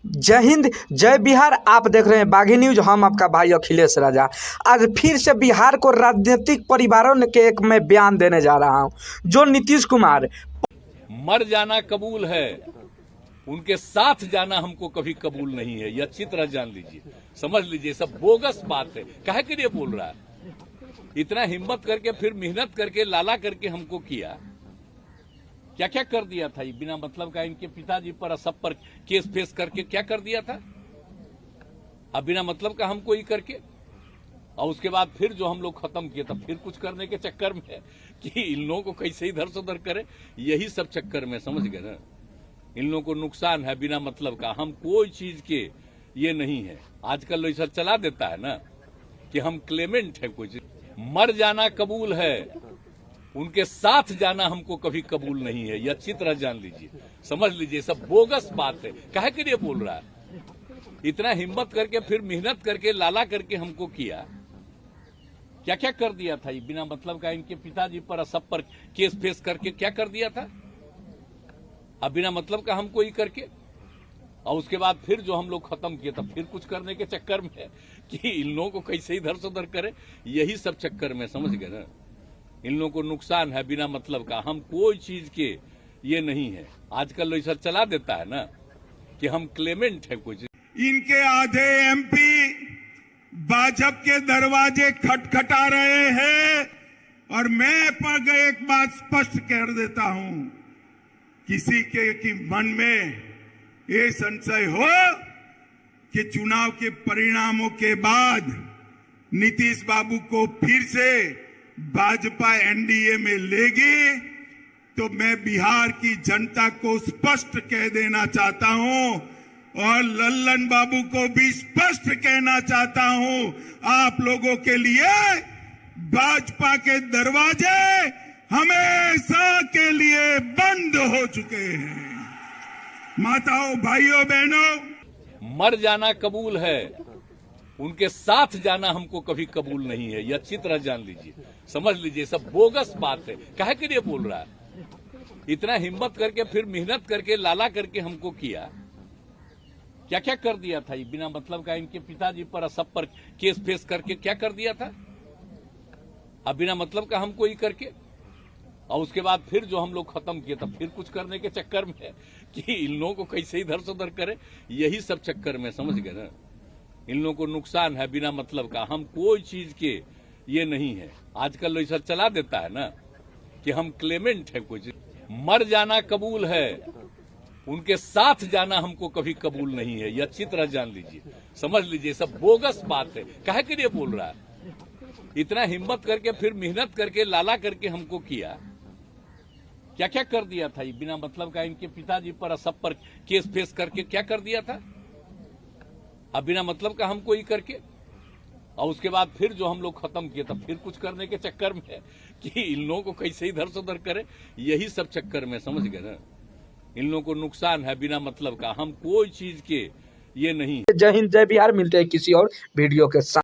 जय हिंद, जय बिहार। आप देख रहे हैं बागी न्यूज। हम आपका भाई अखिलेश राजा। आज फिर से बिहार को राजनीतिक परिवारों के एक मैं बयान देने जा रहा हूं। जो नीतीश कुमार मर जाना कबूल है, उनके साथ जाना हमको कभी कबूल नहीं है। ये अच्छी तरह जान लीजिए, समझ लीजिए, सब बोगस बात है। काहे के लिए बोल रहा है? इतना हिम्मत करके फिर मेहनत करके लाला करके हमको किया, क्या क्या कर दिया था? ये बिना मतलब का इनके पिताजी पर सब पर केस फेस करके क्या कर दिया था? अब बिना मतलब का हमको ही करके, और उसके बाद फिर जो हम लोग खत्म किए, तब फिर कुछ करने के चक्कर में कि इन लोगों को कैसे इधर से उधर करे, यही सब चक्कर में, समझ गए ना? इन लोगों को नुकसान है बिना मतलब का। हम कोई चीज के ये नहीं है। आजकल ऐसा चला देता है ना कि हम क्लेमेंट है कोई चीज। मर जाना कबूल है, उनके साथ जाना हमको कभी कबूल नहीं है। ये अच्छी तरह जान लीजिए, समझ लीजिए, सब बोगस बात है। काहे के लिए बोल रहा है? इतना हिम्मत करके फिर मेहनत करके लाला करके हमको किया, क्या क्या कर दिया था? ये बिना मतलब का इनके पिताजी पर सब पर केस फेस करके क्या कर दिया था? अब बिना मतलब का हमको ही करके, और उसके बाद फिर जो हम लोग खत्म किए, तब फिर कुछ करने के चक्कर में कि इन लोगों को कैसे इधर से उधर करे, यही सब चक्कर में, समझ गए ना? इन लोगों को नुकसान है बिना मतलब का। हम कोई चीज के ये नहीं है। आजकल ऐसा चला देता है ना कि हम क्लेमेंट है कोई चीज। इनके आधे एमपी भाजपा के दरवाजे खटखटा रहे हैं, और मैं पर एक बात स्पष्ट कर देता हूं, किसी के मन में ये संशय हो कि चुनाव के परिणामों के बाद नीतीश बाबू को फिर से भाजपा एनडीए में लेगी, तो मैं बिहार की जनता को स्पष्ट कह देना चाहता हूं, और लल्लन बाबू को भी स्पष्ट कहना चाहता हूं, आप लोगों के लिए भाजपा के दरवाजे हमेशा के लिए बंद हो चुके हैं। माताओं, भाइयों, बहनों, मर जाना कबूल है, उनके साथ जाना हमको कभी कबूल नहीं है। ये अच्छी तरह जान लीजिए, समझ लीजिए, सब बोगस बात है। काहे के लिए बोल रहा है? इतना हिम्मत करके फिर मेहनत करके लाला करके हमको किया, क्या क्या कर दिया था? ये बिना मतलब का इनके पिताजी पर सब पर केस फेस करके क्या कर दिया था? अब बिना मतलब का हमको ही करके, और उसके बाद फिर जो हम लोग खत्म किए, तब फिर कुछ करने के चक्कर में कि इन लोगों को कैसे इधर से उधर करे, यही सब चक्कर में, समझ गए ना? इन लोगों को नुकसान है बिना मतलब का। हम कोई चीज के ये नहीं है। आजकल ऐसा चला देता है ना कि हम क्लेमेंट है कोई चीज। मर जाना कबूल है, उनके साथ जाना हमको कभी कबूल नहीं है। ये अच्छी तरह जान लीजिए, समझ लीजिए, सब बोगस बात है। काहे के लिए बोल रहा है? इतना हिम्मत करके फिर मेहनत करके लाला करके हमको किया, क्या क्या कर दिया था? ये बिना मतलब का इनके पिताजी पर सब पर केस फेस करके क्या कर दिया था? अब बिना मतलब का हमको ही करके, और उसके बाद फिर जो हम लोग खत्म किए, तब फिर कुछ करने के चक्कर में कि इन लोगों को कैसे इधर से उधर करे, यही सब चक्कर में, समझ गए ना? इन लोगों को नुकसान है बिना मतलब का। हम कोई चीज के ये नहीं। जय हिंद, जय बिहार। मिलते हैं किसी और वीडियो के साथ।